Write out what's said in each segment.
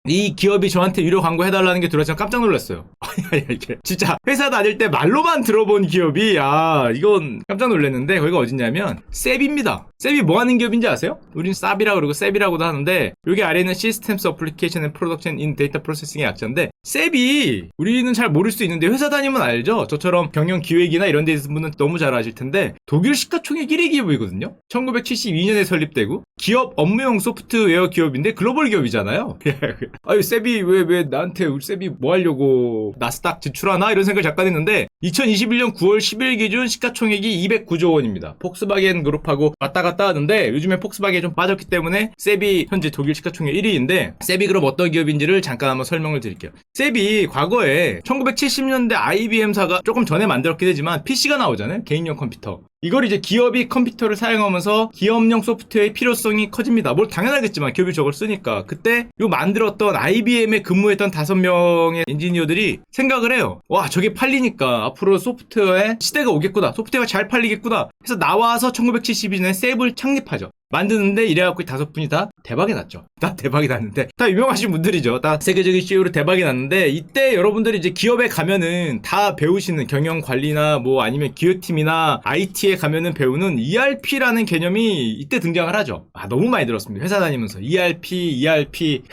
이 기업이 저한테 유료 광고 해달라는 게 들어와서 깜짝 놀랐어요. 이게 진짜 회사 다닐 때 말로만 들어본 기업이 이건 깜짝 놀랐는데 거기가 어딨냐면 셉입니다. 셉이 뭐 하는 기업인지 아세요? 우린 쌉이라고 그러고 셉이라고도 하는데 여기 아래는 Systems Application and Production in Data Processing의 약자인데 셉이 우리는 잘 모를 수 있는데 회사 다니면 알죠? 저처럼 경영 기획이나 이런 데 있는 분은 너무 잘 아실 텐데 독일 시가총액 1위 기업이거든요. 1972년에 설립되고 기업 업무용 소프트웨어 기업인데 글로벌 기업이잖아요. 아유 셉이 왜 나한테 우리 셉이 뭐 하려고 나스닥 지출하나 이런 생각을 잠깐 했는데 2021년 9월 10일 기준 시가총액이 209조 원입니다. 폭스바겐 그룹하고 왔다 갔다 하는데 요즘에 폭스바겐이 좀 빠졌기 때문에 셉이 현재 독일 시가총액 1위인데 셉이 그럼 어떤 기업인지를 잠깐 한번 설명을 드릴게요. 셉이 과거에 1970년대 IBM사가 조금 전에 만들었긴 하지만 PC가 나오잖아요. 개인용 컴퓨터. 이걸 이제 기업이 컴퓨터를 사용하면서 기업용 소프트웨어의 필요성이 커집니다. 뭘 당연하겠지만 기업이 저걸 쓰니까 그때 요 만들었던 IBM에 근무했던 5명의 엔지니어들이 생각을 해요. 와 저게 팔리니까 앞으로 소프트웨어의 시대가 오겠구나. 소프트웨어가 잘 팔리겠구나. 해서 나와서 1972년에 셉을 창립하죠. 만드는데 이래갖고 5분이 다 대박이 났죠. 다 대박이 났는데 다 유명하신 분들이죠. 다 세계적인 CEO로 대박이 났는데 이때 여러분들이 이제 기업에 가면은 다 배우시는 경영 관리나 뭐 아니면 기획팀이나 IT에 가면은 배우는 ERP라는 개념이 이때 등장을 하죠. 너무 많이 들었습니다. 회사 다니면서 ERP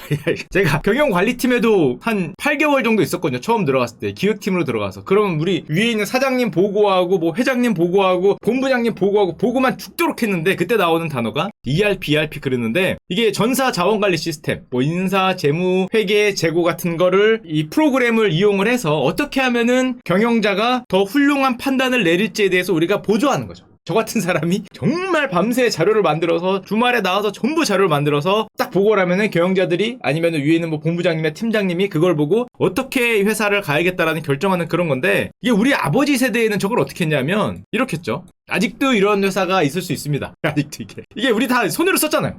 제가 경영 관리팀에도 한 8개월 정도 있었거든요. 처음 들어갔을 때 기획팀으로 들어가서 그러면 우리 위에 있는 사장님 보고하고 뭐 회장님 보고하고 본부장님 보고하고 보고만 죽도록 했는데 그때 나오는 단어가 ERP 그러는데 이게 전사 자원관리 시스템, 뭐 인사, 재무, 회계, 재고 같은 거를 이 프로그램을 이용을 해서 어떻게 하면은 경영자가 더 훌륭한 판단을 내릴지에 대해서 우리가 보조하는 거죠. 저 같은 사람이 정말 밤새 자료를 만들어서 주말에 나와서 전부 자료를 만들어서 딱 보고를 하면은 경영자들이 아니면 위에 있는 뭐 본부장님이나 팀장님이 그걸 보고 어떻게 회사를 가야겠다라는 결정하는 그런 건데 이게 우리 아버지 세대에는 저걸 어떻게 했냐면 이렇게 했죠. 아직도 이런 회사가 있을 수 있습니다. 아직도 이게 우리 다 손으로 썼잖아요.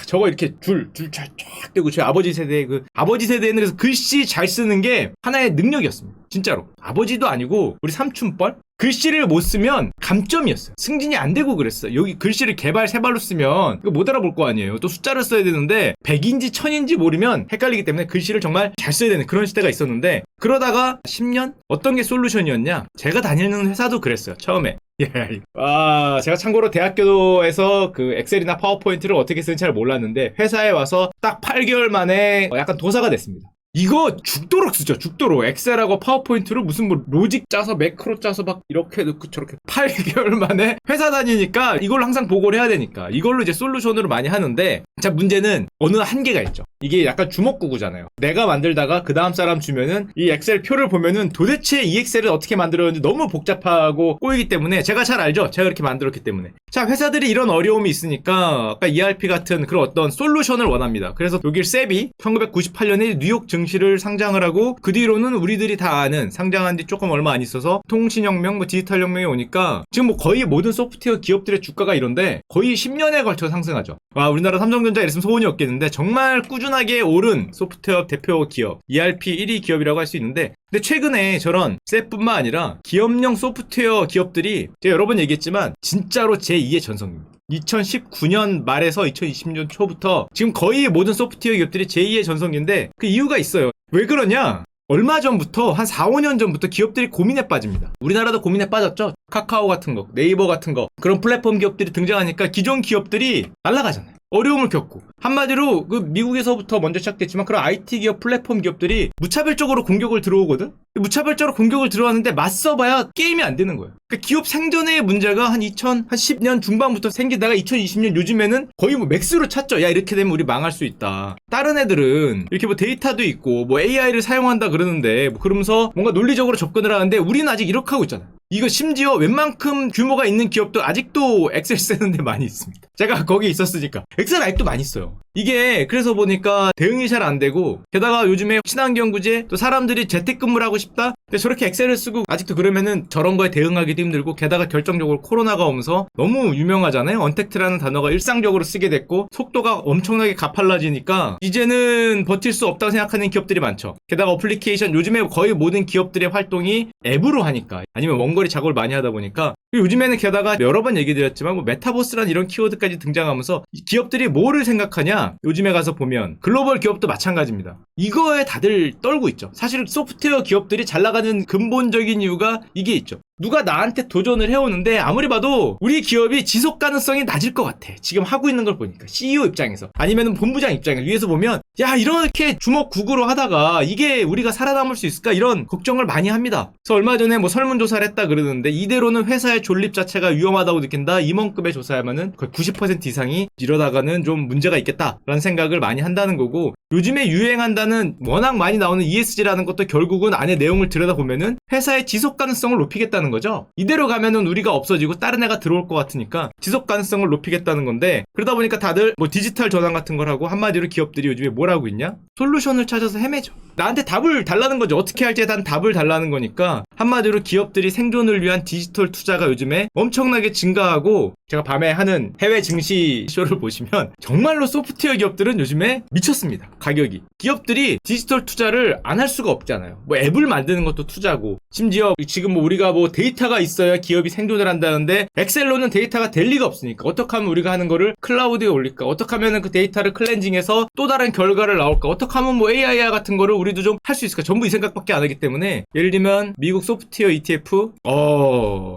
저거 이렇게 줄 쫙 되고 저희 아버지 세대에는 그래서 글씨 잘 쓰는 게 하나의 능력이었습니다. 진짜로. 아버지도 아니고 우리 삼촌뻘 글씨를 못 쓰면 감점이었어요. 승진이 안 되고 그랬어요. 여기 글씨를 개발 세발로 쓰면 이거 못 알아볼 거 아니에요. 또 숫자를 써야 되는데 100인지 1000인지 모르면 헷갈리기 때문에 글씨를 정말 잘 써야 되는 그런 시대가 있었는데 그러다가 10년? 어떤 게 솔루션이었냐? 제가 다니는 회사도 그랬어요. 처음에. 제가 참고로 대학교에서 그 엑셀이나 파워포인트를 어떻게 쓰는지 잘 몰랐는데 회사에 와서 딱 8개월 만에 약간 도사가 됐습니다. 이거 죽도록 쓰죠. 죽도록. 엑셀하고 파워포인트로 무슨 뭐 로직 짜서 매크로 짜서 막 이렇게 넣고 저렇게 8개월 만에 회사 다니니까 이걸로 항상 보고를 해야 되니까 이걸로 이제 솔루션으로 많이 하는데 자 문제는 어느 한계가 있죠. 이게 약간 주먹구구잖아요. 내가 만들다가 그 다음 사람 주면은 이 엑셀 표를 보면은 도대체 이 엑셀을 어떻게 만들었는지 너무 복잡하고 꼬이기 때문에 제가 잘 알죠. 제가 그렇게 만들었기 때문에. 자 회사들이 이런 어려움이 있으니까 아까 ERP 같은 그런 어떤 솔루션을 원합니다. 그래서 독일 셉이 1998년에 뉴욕 증시를 상장을 하고 그 뒤로는 우리들이 다 아는 상장한 뒤 조금 얼마 안 있어서 통신혁명, 뭐 디지털혁명이 오니까 지금 뭐 거의 모든 소프트웨어 기업들의 주가가 이런데 거의 10년에 걸쳐 상승하죠. 우리나라 삼성전자 이랬으면 소원이 없겠는데 정말 꾸준하게 오른 소프트웨어 대표 기업 ERP 1위 기업이라고 할 수 있는데 근데 최근에 저런 셋뿐만 아니라 기업용 소프트웨어 기업들이 제가 여러 번 얘기했지만 진짜로 제2의 전성기입니다. 2019년 말에서 2020년 초부터 지금 거의 모든 소프트웨어 기업들이 제2의 전성기인데 그 이유가 있어요. 왜 그러냐? 얼마 전부터 한 4, 5년 전부터 기업들이 고민에 빠집니다. 우리나라도 고민에 빠졌죠. 카카오 같은 거, 네이버 같은 거 그런 플랫폼 기업들이 등장하니까 기존 기업들이 날아가잖아요. 어려움을 겪고 한마디로 그 미국에서부터 먼저 시작됐지만 그런 IT 기업 플랫폼 기업들이 무차별적으로 공격을 들어오거든. 무차별적으로 공격을 들어왔는데 맞서봐야 게임이 안 되는 거예요. 그러니까 기업 생존의 문제가 한 2010년 중반부터 생기다가 2020년 요즘에는 거의 뭐 맥스로 찼죠. 야 이렇게 되면 우리 망할 수 있다. 다른 애들은 이렇게 뭐 데이터도 있고 뭐 AI를 사용한다 그러는데 뭐 그러면서 뭔가 논리적으로 접근을 하는데 우리는 아직 이렇게 하고 있잖아요. 이거 심지어 웬만큼 규모가 있는 기업도 아직도 엑셀 쓰는 데 많이 있습니다. 제가 거기 있었으니까 엑셀 아직도 많이 써요. 이게 그래서 보니까 대응이 잘 안 되고 게다가 요즘에 친환경 구제 또 사람들이 재택근무를 하고 싶다? 근데 저렇게 엑셀을 쓰고 아직도 그러면은 저런 거에 대응하기도 힘들고 게다가 결정적으로 코로나가 오면서 너무 유명하잖아요. 언택트라는 단어가 일상적으로 쓰게 됐고 속도가 엄청나게 가팔라지니까 이제는 버틸 수 없다고 생각하는 기업들이 많죠. 게다가 어플리케이션 요즘에 거의 모든 기업들의 활동이 앱으로 하니까 아니면 원거리 작업을 많이 하다 보니까 요즘에는 게다가 여러 번 얘기 드렸지만 뭐 메타버스라는 이런 키워드까지 등장하면서 기업들이 뭐를 생각하냐 기업이나 요즘에 가서 보면 글로벌 기업도 마찬가지입니다. 이거에 다들 떨고 있죠. 사실 소프트웨어 기업들이 잘 나가는 근본적인 이유가 이게 있죠. 누가 나한테 도전을 해오는데 아무리 봐도 우리 기업이 지속 가능성이 낮을 것 같아. 지금 하고 있는 걸 보니까 CEO 입장에서 아니면 본부장 입장에서 위에서 보면 야 이렇게 주먹구구로 하다가 이게 우리가 살아남을 수 있을까 이런 걱정을 많이 합니다. 그래서 얼마 전에 뭐 설문조사를 했다 그러는데 이대로는 회사의 존립 자체가 위험하다고 느낀다. 임원급에 조사하면은 거의 90% 이상이 이러다가는 좀 문제가 있겠다라는 생각을 많이 한다는 거고 요즘에 유행한다는 워낙 많이 나오는 ESG라는 것도 결국은 안에 내용을 들여다보면은 회사의 지속 가능성을 높이겠다는 거죠. 이대로 가면은 우리가 없어지고 다른 애가 들어올 것 같으니까 지속 가능성을 높이겠다는 건데 그러다 보니까 다들 뭐 디지털 전환 같은 걸 하고 한마디로 기업들이 요즘에 뭘 하고 있냐? 솔루션을 찾아서 헤매죠. 나한테 답을 달라는 거죠. 어떻게 할지에 대한 답을 달라는 거니까 한마디로 기업들이 생존을 위한 디지털 투자가 요즘에 엄청나게 증가하고 제가 밤에 하는 해외 증시 쇼를 보시면 정말로 소프트웨어 기업들은 요즘에 미쳤습니다. 가격이. 기업들이 디지털 투자를 안 할 수가 없잖아요. 뭐 앱을 만드는 것도 투자고 심지어 지금 뭐 우리가 뭐 데이터가 있어야 기업이 생존을 한다는데 엑셀로는 데이터가 될 리가 없으니까 어떻게 하면 우리가 하는 거를 클라우드에 올릴까? 어떻게 하면 그 데이터를 클렌징해서 또 다른 결과를 나올까? 어떻게 하면 뭐 AI 같은 거를 우리도 좀 할 수 있을까? 전부 이 생각밖에 안 하기 때문에 예를 들면 미국 소프트웨어 ETF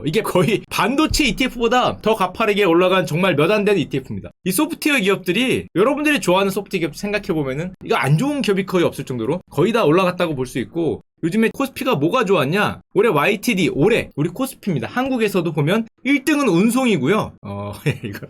이게 거의 반도체 ETF보다 더 가파르게 올라간 정말 몇 안 되는 ETF입니다. 이 소프트웨어 기업들이 여러분들이 좋아하는 소프트웨어 기업 생각해보면은 이거 안 좋은 기업이 거의 없을 정도로 거의 다 올라갔다고 볼 수 있고 요즘에 코스피가 뭐가 좋았냐? 올해 YTD, 올해 우리 코스피입니다. 한국에서도 보면 1등은 운송이고요.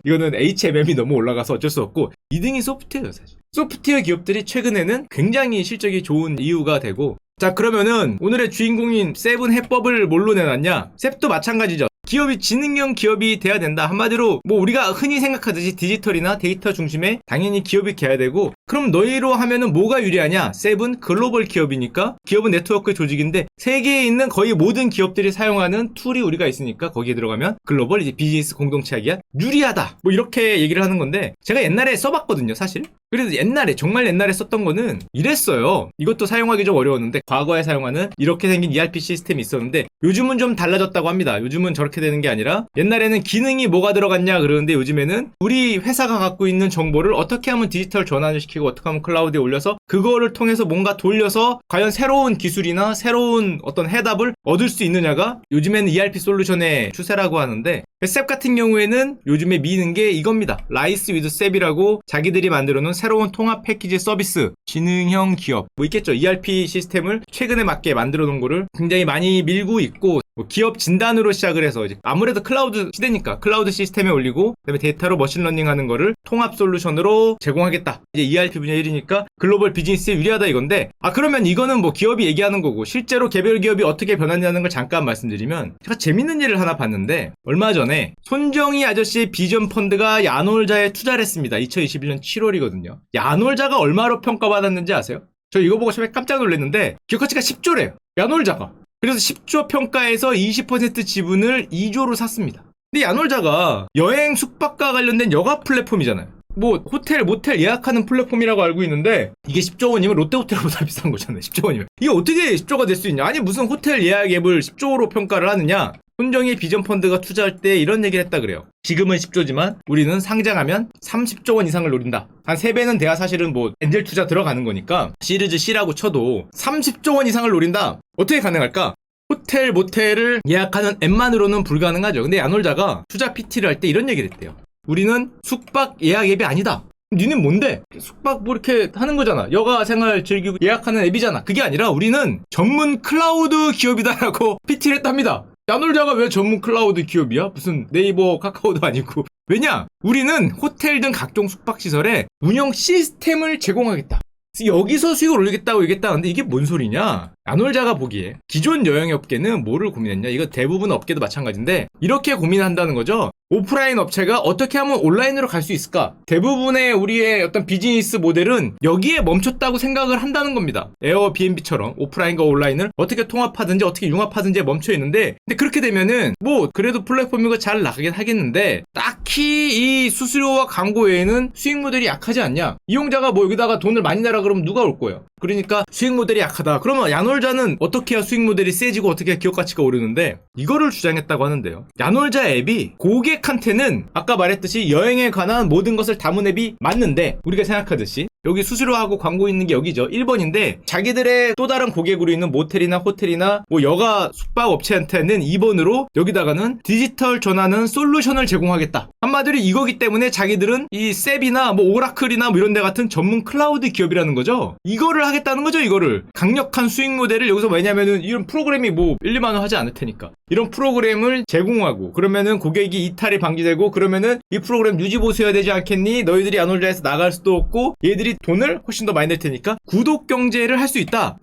이거는 HMM이 너무 올라가서 어쩔 수 없고 2등이 소프트웨어예요, 사실. 소프트웨어 기업들이 최근에는 굉장히 실적이 좋은 이유가 되고 자 그러면은 오늘의 주인공인 세븐 해법을 뭘로 내놨냐? 셉도 마찬가지죠. 기업이 지능형 기업이 돼야 된다. 한마디로 뭐 우리가 흔히 생각하듯이 디지털이나 데이터 중심의 당연히 기업이 돼야 되고 그럼 너희로 하면은 뭐가 유리하냐? 세븐 글로벌 기업이니까 기업은 네트워크 조직인데 세계에 있는 거의 모든 기업들이 사용하는 툴이 우리가 있으니까 거기에 들어가면 글로벌 이제 비즈니스 공동체 하기야 유리하다. 뭐 이렇게 얘기를 하는 건데 제가 옛날에 써봤거든요, 사실. 그래서 옛날에 정말 옛날에 썼던 거는 이랬어요. 이것도 사용하기 좀 어려웠는데 과거에 사용하는 이렇게 생긴 ERP 시스템이 있었는데 요즘은 좀 달라졌다고 합니다. 요즘은 저렇게 되는 게 아니라 옛날에는 기능이 뭐가 들어갔냐 그러는데 요즘에는 우리 회사가 갖고 있는 정보를 어떻게 하면 디지털 전환을 시키고 어떻게 하면 클라우드에 올려서 그거를 통해서 뭔가 돌려서 과연 새로운 기술이나 새로운 어떤 해답을 얻을 수 있느냐가 요즘에는 ERP 솔루션의 추세라고 하는데 셉 같은 경우에는 요즘에 미는 게 이겁니다. 라이스 위드 셉이라고 자기들이 만들어 놓은 새로운 통합 패키지 서비스 지능형 기업 뭐 있겠죠. ERP 시스템을 최근에 맞게 만들어 놓은 거를 굉장히 많이 밀고 있고 뭐 기업 진단으로 시작을 해서 이제 아무래도 클라우드 시대니까 클라우드 시스템에 올리고 그다음에 데이터로 머신러닝 하는 거를 통합 솔루션으로 제공하겠다. 이제 ERP 분야 1위니까 글로벌 비즈니스에 유리하다 이건데 그러면 이거는 뭐 기업이 얘기하는 거고 실제로 개별 기업이 어떻게 변하냐는 걸 잠깐 말씀드리면 제가 재밌는 일을 하나 봤는데 얼마 전에 손정희 아저씨의 비전 펀드가 야놀자에 투자를 했습니다. 2021년 7월이거든요. 야놀자가 얼마로 평가받았는지 아세요? 저 이거 보고 처음에 깜짝 놀랐는데 기업가치가 10조래요. 야놀자가. 그래서 10조 평가에서 20% 지분을 2조로 샀습니다. 근데 야놀자가 여행 숙박과 관련된 여가 플랫폼이잖아요. 뭐 호텔 모텔 예약하는 플랫폼이라고 알고 있는데 이게 10조 원이면 롯데호텔보다 비싼 거잖아요. 10조 원이면. 이게 어떻게 10조가 될 수 있냐. 아니 무슨 호텔 예약 앱을 10조로 평가를 하느냐. 손정희 비전 펀드가 투자할 때 이런 얘기를 했다 그래요. 지금은 10조지만 우리는 상장하면 30조 원 이상을 노린다. 한 3배는 돼야 사실은 뭐 엔젤 투자 들어가는 거니까 시리즈 C라고 쳐도 30조 원 이상을 노린다. 어떻게 가능할까? 호텔 모텔을 예약하는 앱만으로는 불가능하죠. 근데 야놀자가 투자 PT를 할 때 이런 얘기를 했대요. 우리는 숙박 예약 앱이 아니다. 니는 뭔데? 숙박 뭐 이렇게 하는 거잖아. 여가 생활 즐기고 예약하는 앱이잖아. 그게 아니라 우리는 전문 클라우드 기업이다라고 PT를 했답니다. 야놀자가 왜 전문 클라우드 기업이야? 무슨 네이버 카카오도 아니고. 왜냐? 우리는 호텔 등 각종 숙박시설에 운영 시스템을 제공하겠다. 여기서 수익을 올리겠다고 얘기했다는데 이게 뭔 소리냐? 야놀자가 보기에 기존 여행업계는 뭐를 고민했냐? 이거 대부분 업계도 마찬가지인데 이렇게 고민한다는 거죠. 오프라인 업체가 어떻게 하면 온라인으로 갈 수 있을까? 대부분의 우리의 어떤 비즈니스 모델은 여기에 멈췄다고 생각을 한다는 겁니다. 에어비앤비처럼 오프라인과 온라인을 어떻게 통합하든지 어떻게 융합하든지 멈춰 있는데 근데 그렇게 되면은 뭐 그래도 플랫폼이고 잘 나가긴 하겠는데 딱히 이 수수료와 광고 외에는 수익 모델이 약하지 않냐? 이용자가 뭐 여기다가 돈을 많이 내라 그러면 누가 올 거예요? 그러니까 수익 모델이 약하다. 그러면 야놀자는 어떻게 해야 수익 모델이 세지고 어떻게 해야 기업 가치가 오르는데 이거를 주장했다고 하는데요. 야놀자 앱이 고객한테는 아까 말했듯이 여행에 관한 모든 것을 담은 앱이 맞는데 우리가 생각하듯이 여기 수수료하고 광고 있는 게 여기죠. 1번인데 자기들의 또 다른 고객으로 있는 모텔이나 호텔이나 뭐 여가 숙박업체한테는 2번으로 여기다가는 디지털 전환은 솔루션을 제공하겠다. 한마디로 이거기 때문에 자기들은 이 셉이나 뭐 오라클이나 뭐 이런 데 같은 전문 클라우드 기업이라는 거죠. 이거를 하겠다는 거죠. 이거를 강력한 수익 모델을 여기서 왜냐면은 이런 프로그램이 뭐 1, 2만 원 하지 않을 테니까 이런 프로그램을 제공하고 그러면은 고객이 이탈이 방지되고 그러면은 이 프로그램 유지 보수해야 되지 않겠니? 너희들이 야놀자에서 나갈 수도 없고 얘들이 돈을 훨씬 더 많이 낼 테니까 구독 경제를 할 수 있다.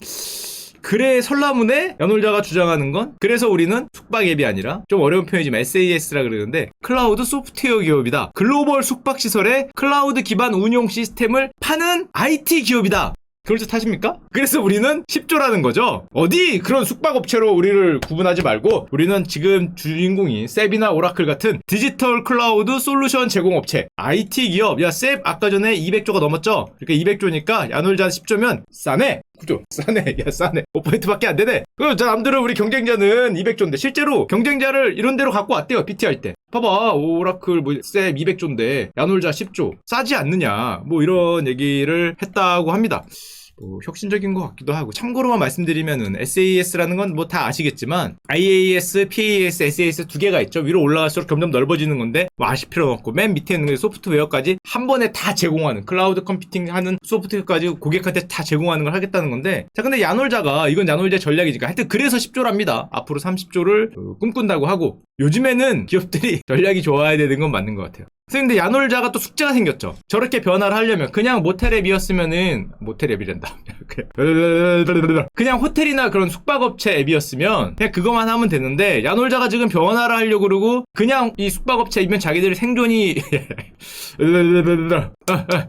그래 설라문에 야놀자가 주장하는 건 그래서 우리는 숙박 앱이 아니라 좀 어려운 표현이지만 SaaS라 그러는데 클라우드 소프트웨어 기업이다. 글로벌 숙박 시설의 클라우드 기반 운용 시스템을 파는 IT 기업이다. 그걸 탓입니까? 그래서 우리는 10조라는 거죠. 어디 그런 숙박업체로 우리를 구분하지 말고 우리는 지금 주인공이 셉이나 오라클 같은 디지털 클라우드 솔루션 제공업체 IT 기업. 야, 셉 아까 전에 200조가 넘었죠? 그러니까 200조니까 야놀자 10조면 싸네. 그죠? 싸네. 야, 싸네. 5%밖에 안 되네. 그럼 남들은 우리 경쟁자는 200조인데 실제로 경쟁자를 이런 데로 갖고 왔대요. BT할 때. 봐봐. 오라클 셉 200조인데 야놀자 10조. 싸지 않느냐. 뭐 이런 얘기를 했다고 합니다. 혁신적인 것 같기도 하고 참고로만 말씀드리면은 SaaS라는 건 뭐 다 아시겠지만 IaaS, PaaS, SaaS 두 개가 있죠. 위로 올라갈수록 점점 넓어지는 건데 뭐 아실 필요는 없고 맨 밑에 있는 게 소프트웨어까지 한 번에 다 제공하는 클라우드 컴퓨팅 하는 소프트웨어까지 고객한테 다 제공하는 걸 하겠다는 건데 자 근데 야놀자가 이건 야놀자 전략이니까 하여튼 그래서 10조랍니다. 앞으로 30조를 꿈꾼다고 하고 요즘에는 기업들이 전략이 좋아야 되는 건 맞는 것 같아요. 근데 야놀자가 또 숙제가 생겼죠. 저렇게 변화를 하려면 그냥 모텔 앱이었으면은 모텔 앱이란다. 그냥 호텔이나 그런 숙박업체 앱이었으면 그냥 그거만 하면 되는데 야놀자가 지금 변화를 하려고 그러고 그냥 이 숙박업체 앱이면 자기들이 생존이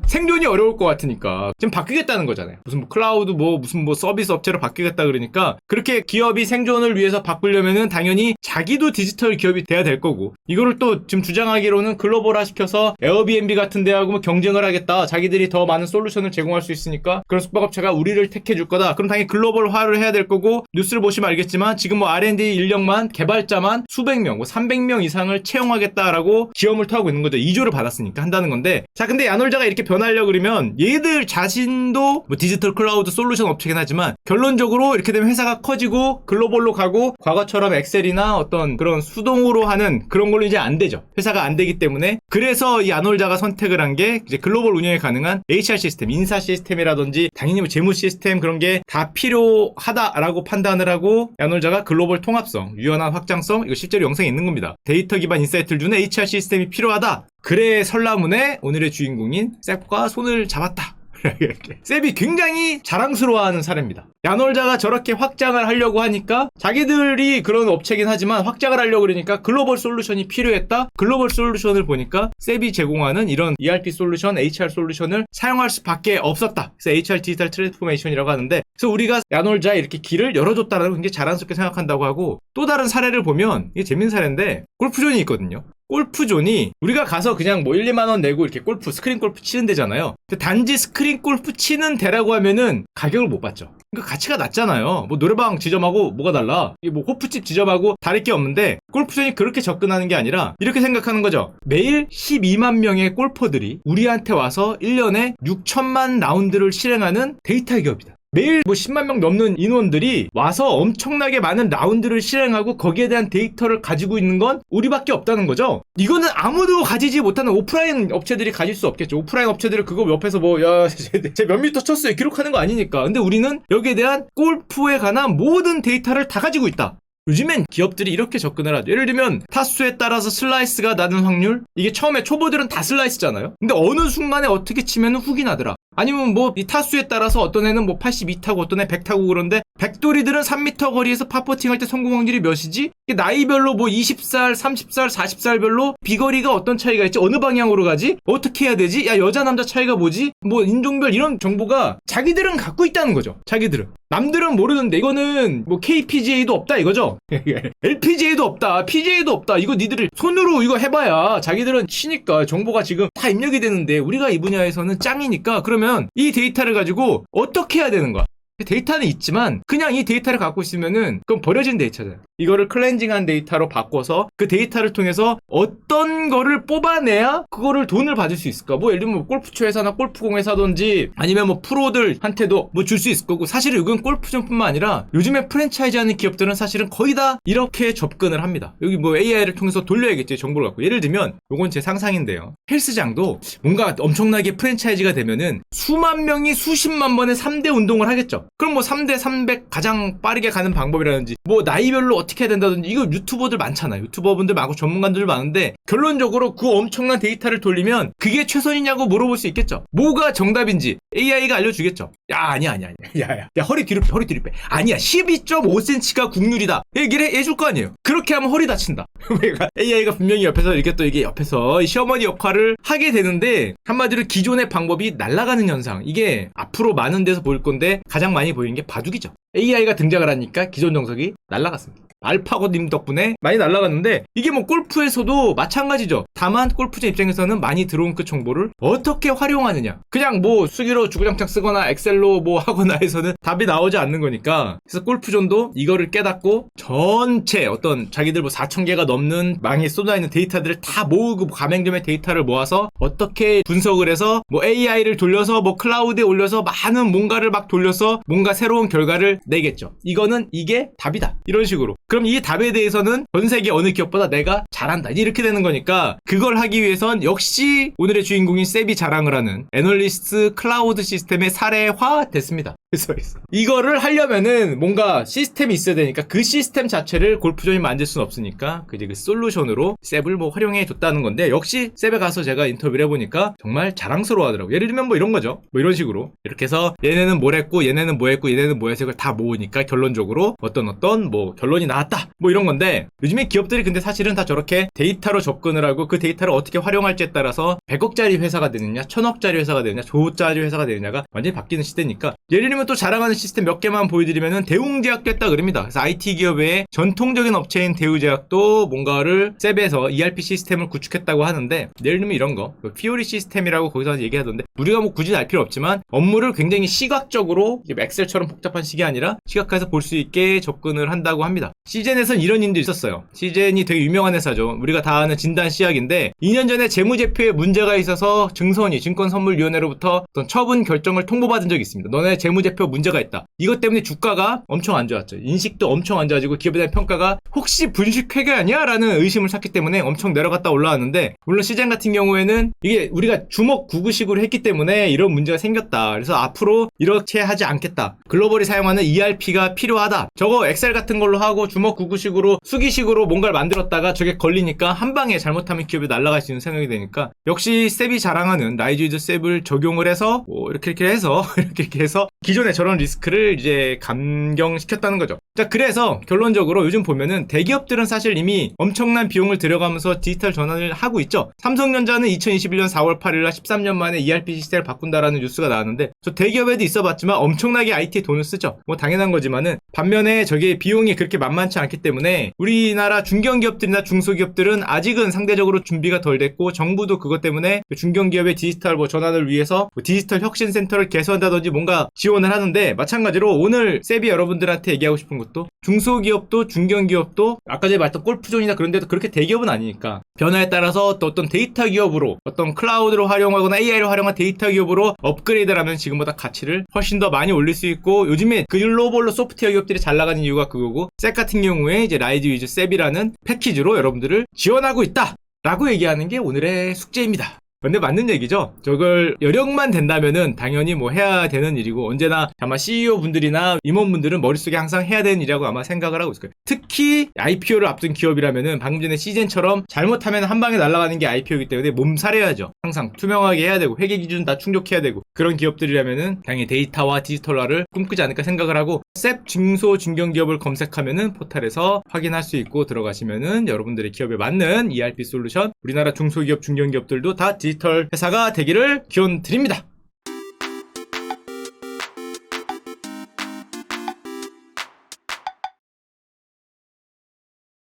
생존이 어려울 것 같으니까 지금 바뀌겠다는 거잖아요. 무슨 뭐 클라우드 무슨 서비스 업체로 바뀌겠다 그러니까 그렇게 기업이 생존을 위해서 바꾸려면은 당연히 자기도 디지털 기업이 돼야 될 거고 이거를 또 지금 주장하기로는 글로벌화 시켜서 에어비앤비 같은 데하고 뭐 경쟁을 하겠다. 자기들이 더 많은 솔루션을 제공할 수 있으니까 그런 숙박업체가 우리를 택해 줄 거다. 그럼 당연히 글로벌화를 해야 될 거고 뉴스를 보시면 알겠지만 지금 뭐 R&D 인력만 개발자만 수백 명, 뭐 300명 이상을 채용하겠다라고 기염을 토하고 있는 거죠. 2조를 받았으니까 한다는 건데 자 근데 야놀자가 이렇게 변하려고 그러면 얘들 자신도 뭐 디지털 클라우드 솔루션 업체긴 하지만 결론적으로 이렇게 되면 회사가 커지고 글로벌로 가고 과거처럼 엑셀이나 어떤 그런 수동으로 하는 그런 걸로 이제 안 되죠. 회사가 안 되기 때문에 그래서 이 야놀자가 선택을 한 게 이제 글로벌 운영이 가능한 HR 시스템, 인사 시스템이라든지 당연히 뭐 재무 시스템 그런 게 다 필요하다라고 판단을 하고 야놀자가 글로벌 통합성, 유연한 확장성 이거 실제로 영상에 있는 겁니다. 데이터 기반 인사이트를 주는 HR 시스템이 필요하다. 그래 설라문에 오늘의 주인공인 셉과 손을 잡았다. 셉이 굉장히 자랑스러워하는 사례입니다. 야놀자가 저렇게 확장을 하려고 하니까 자기들이 그런 업체긴 하지만 확장을 하려고 그러니까 글로벌 솔루션이 필요했다. 글로벌 솔루션을 보니까 셉이 제공하는 이런 ERP 솔루션, HR 솔루션을 사용할 수밖에 없었다. 그래서 HR 디지털 트랜스포메이션이라고 하는데 그래서 우리가 야놀자에 이렇게 길을 열어줬다는 걸 굉장히 자랑스럽게 생각한다고 하고 또 다른 사례를 보면 이게 재밌는 사례인데 골프존이 있거든요. 골프존이 우리가 가서 그냥 뭐 1, 2만 원 내고 이렇게 스크린 골프 치는 데잖아요. 근데 단지 스크린 골프 치는 데라고 하면은 가격을 못 받죠. 그러니까 가치가 낮잖아요. 뭐 노래방 지점하고 뭐가 달라? 이게 뭐 호프집 지점하고 다를 게 없는데 골프존이 그렇게 접근하는 게 아니라 이렇게 생각하는 거죠. 매일 12만 명의 골퍼들이 우리한테 와서 1년에 6천만 라운드를 실행하는 데이터 기업이다. 매일 뭐 10만 명 넘는 인원들이 와서 엄청나게 많은 라운드를 실행하고 거기에 대한 데이터를 가지고 있는 건 우리밖에 없다는 거죠. 이거는 아무도 가지지 못하는 오프라인 업체들이 가질 수 없겠죠. 오프라인 업체들은 그거 옆에서 뭐 야, 제 몇 미터 쳤어요 기록하는 거 아니니까. 근데 우리는 여기에 대한 골프에 관한 모든 데이터를 다 가지고 있다. 요즘엔 기업들이 이렇게 접근을 하죠. 예를 들면 타수에 따라서 슬라이스가 나는 확률 이게 처음에 초보들은 다 슬라이스잖아요. 근데 어느 순간에 어떻게 치면 훅이 나더라. 아니면 뭐 이 타수에 따라서 어떤 애는 뭐 82 타고 어떤 애 100 타고 그런데 백돌이들은 3m 거리에서 파4팅 할 때 성공 확률이 몇이지? 나이별로 뭐 20살, 30살, 40살별로 비거리가 어떤 차이가 있지? 어느 방향으로 가지? 어떻게 해야 되지? 야 여자 남자 차이가 뭐지? 뭐 인종별 이런 정보가 자기들은 갖고 있다는 거죠. 자기들은. 남들은 모르는데 이거는 뭐 KPGA도 없다 이거죠. LPGA도 없다. PGA도 없다. 이거 니들을 손으로 이거 해봐야 자기들은 치니까 정보가 지금 다 입력이 되는데 우리가 이 분야에서는 짱이니까 그러면 그러면 이 데이터를 가지고 어떻게 해야 되는 거야? 데이터는 있지만 그냥 이 데이터를 갖고 있으면은 그건 버려진 데이터잖아요. 이거를 클렌징한 데이터로 바꿔서 그 데이터를 통해서 어떤 거를 뽑아내야 그거를 돈을 받을 수 있을까? 뭐 예를 들면 뭐 골프초 회사나 골프공 회사든지 아니면 뭐 프로들한테도 뭐 줄 수 있을 거고, 사실은 이건 골프존뿐만 아니라 요즘에 프랜차이즈 하는 기업들은 사실은 거의 다 이렇게 접근을 합니다. 여기 뭐 AI를 통해서 돌려야겠지, 정보를 갖고. 예를 들면 요건 제 상상인데요. 헬스장도 뭔가 엄청나게 프랜차이즈가 되면은 수만 명이 수십만 번의 3대 운동을 하겠죠. 그럼 뭐 3대 300 가장 빠르게 가는 방법이라든지 뭐 나이별로 어떻게 해야 된다든지, 이거 유튜버들 많잖아요. 유튜버분들 많고 전문가들 많은데 결론적으로 그 엄청난 데이터를 돌리면 그게 최선이냐고 물어볼 수 있겠죠. 뭐가 정답인지 AI가 알려주겠죠. 야, 아니야. 야, 허리 뒤로 빼. 아니야, 12.5cm가 국률이다. 얘기를 해줄 거 아니에요. 그렇게 하면 허리 다친다. AI가 분명히 옆에서 이렇게 또 이게 옆에서 시어머니 역할을 하게 되는데, 한마디로 기존의 방법이 날아가는 현상. 이게 앞으로 많은 데서 보일 건데 가장 많이 보이는 게 바둑이죠. AI가 등장을 하니까 기존 정석이 날아갔습니다. 알파고님 덕분에 많이 날아갔는데, 이게 뭐 골프에서도 마찬가지죠. 다만 골프장 입장에서는 많이 들어온 그 정보를 어떻게 활용하느냐. 그냥 뭐 수기로 주구장창 쓰거나 엑셀로 뭐 하거나 해서는 답이 나오지 않는 거니까. 그래서 골프존도 이거를 깨닫고 전체 어떤 자기들 뭐 4,000개가 넘는 망에 쏟아있는 데이터들을 다 모으고, 가맹점의 데이터를 모아서 어떻게 분석을 해서 뭐 AI를 돌려서 뭐 클라우드에 올려서 많은 뭔가를 막 돌려서 뭔가 새로운 결과를 내겠죠. 이게 답이다. 이런 식으로. 그럼 이 답에 대해서는 전 세계 어느 기업보다 내가 잘한다, 이렇게 되는 거니까, 그걸 하기 위해선 역시 오늘의 주인공인 셉이 자랑을 하는 애널리스트 클라우드 시스템의 사례화 됐습니다. 그래서 이거를 하려면은 뭔가 시스템이 있어야 되니까 그 시스템 자체를 골프존이 만들 수는 없으니까 그 솔루션으로 셉을 뭐 활용해 줬다는 건데, 역시 셉에 가서 제가 인터뷰를 해보니까 정말 자랑스러워 하더라고요. 예를 들면 뭐 이런 거죠. 뭐 이런 식으로 이렇게 해서 얘네는 뭘 했고 얘네는 뭐 했고 얘네는 뭐 해서 이걸 다 모으니까 결론적으로 어떤 뭐 결론이 나왔다, 뭐 이런 건데, 요즘에 기업들이 근데 사실은 다 저렇게 데이터로 접근을 하고 그 데이터를 어떻게 활용할지에 따라서 100억짜리 회사가 되느냐 1000억짜리 회사가 되느냐 조짜리 회사가 되느냐가 완전히 바뀌는 시대니까, 예를 들면 또 자랑하는 시스템 몇 개만 보여드리면은 대웅제약도 했다 그럽니다. 그래서 IT 기업의 전통적인 업체인 대우제약도 뭔가를 셉에서 ERP 시스템을 구축했다고 하는데, 예를 들면 이런 거 피오리 시스템이라고 거기서 얘기하던데, 우리가 뭐 굳이 알 필요 없지만 업무를 굉장히 시각적으로 엑셀처럼 복잡한 식이 아니라 시각화해서 볼 수 있게 접근을 한다고 합니다. 시젠에선 이런 일도 있었어요. 시젠이 되게 유명한 회사죠. 우리가 다 아는 진단 시약인데, 2년 전에 재무제표에 문제가 있어서 증선이 증권선물위원회로부터 어떤 처분 결정을 통보받은 적이 있습니다. 너네 재무제표 문제가 있다. 이것 때문에 주가가 엄청 안 좋았죠. 인식도 엄청 안 좋아지고 기업에 대한 평가가 혹시 분식회계 아니야? 라는 의심을 샀기 때문에 엄청 내려갔다 올라왔는데, 물론 시젠 같은 경우에는 이게 우리가 주먹 구구식으로 했기 때문에 이런 문제가 생겼다. 그래서 앞으로 이렇게 하지 않겠다. 글로벌이 사용하는 ERP가 필요하다. 저거 엑셀 같은 걸로 하고 주먹 구구식으로 수기식으로 뭔가를 만들었다가 저게 걸리니까 한 방에 잘못하면 기업이 날아갈 수 있는 생각이 되니까, 역시 셉이 자랑하는 라이즈 위드 셉을 적용을 해서 뭐 이렇게 해서 이렇게 해서 기존의 저런 리스크를 이제 감경시켰다는 거죠. 자, 그래서 결론적으로 요즘 보면은 대기업들은 사실 이미 엄청난 비용을 들여가면서 디지털 전환을 하고 있죠. 삼성전자는 2021년 4월 8일날 13년 만에 ERP 시스템을 바꾼다라는 뉴스가 나왔는데, 저 대기업에도 있어봤지만 엄청나게 IT에 돈을 쓰죠. 뭐 당연한 거지만은, 반면에 저게 비용이 그렇게 만만치 않기 때문에 우리나라 중견기업들이나 중소기업들은 아직은 상대적으로 준비가 덜 됐고, 정부도 그것 때문에 중견기업의 디지털 뭐 전환을 위해서 뭐 디지털 혁신센터를 개설한다든지 뭔가 지원을 하는데, 마찬가지로 오늘 셉이 여러분들한테 얘기하고 싶은 것도, 중소기업도 중견기업도 아까 전에 말했던 골프존이나 그런 데도 그렇게 대기업은 아니니까, 변화에 따라서 또 어떤 데이터 기업으로, 어떤 클라우드로 활용하거나 AI를 활용한 데이터 기업으로 업그레이드를 하면 지금보다 가치를 훨씬 더 많이 올릴 수 있고, 요즘에 글로벌로 소프트웨어 기업들이 잘 나가는 이유가 그거고, 셉 같은 경우에 이제 라이즈 위즈 셉이라는 패키지로 여러분들을 지원하고 있다 라고 얘기하는 게 오늘의 숙제입니다. 근데 맞는 얘기죠. 저걸 여력만 된다면은 당연히 뭐 해야 되는 일이고, 언제나 아마 CEO 분들이나 임원분들은 머릿속에 항상 해야 되는 일이라고 아마 생각을 하고 있을 거예요. 특히 IPO를 앞둔 기업이라면은 방금 전에 시젠처럼 잘못하면 한 방에 날아가는 게 IPO이기 때문에 몸살해야죠. 항상 투명하게 해야 되고 회계 기준 다 충족해야 되고, 그런 기업들이라면은 당연히 데이터와 디지털화를 꿈꾸지 않을까 생각을 하고, 셉 중소 중견기업을 검색하면은 포털에서 확인할 수 있고, 들어가시면은 여러분들의 기업에 맞는 ERP 솔루션, 우리나라 중소기업 중견기업들도 다 디지털 회사가 되기를 기원 드립니다.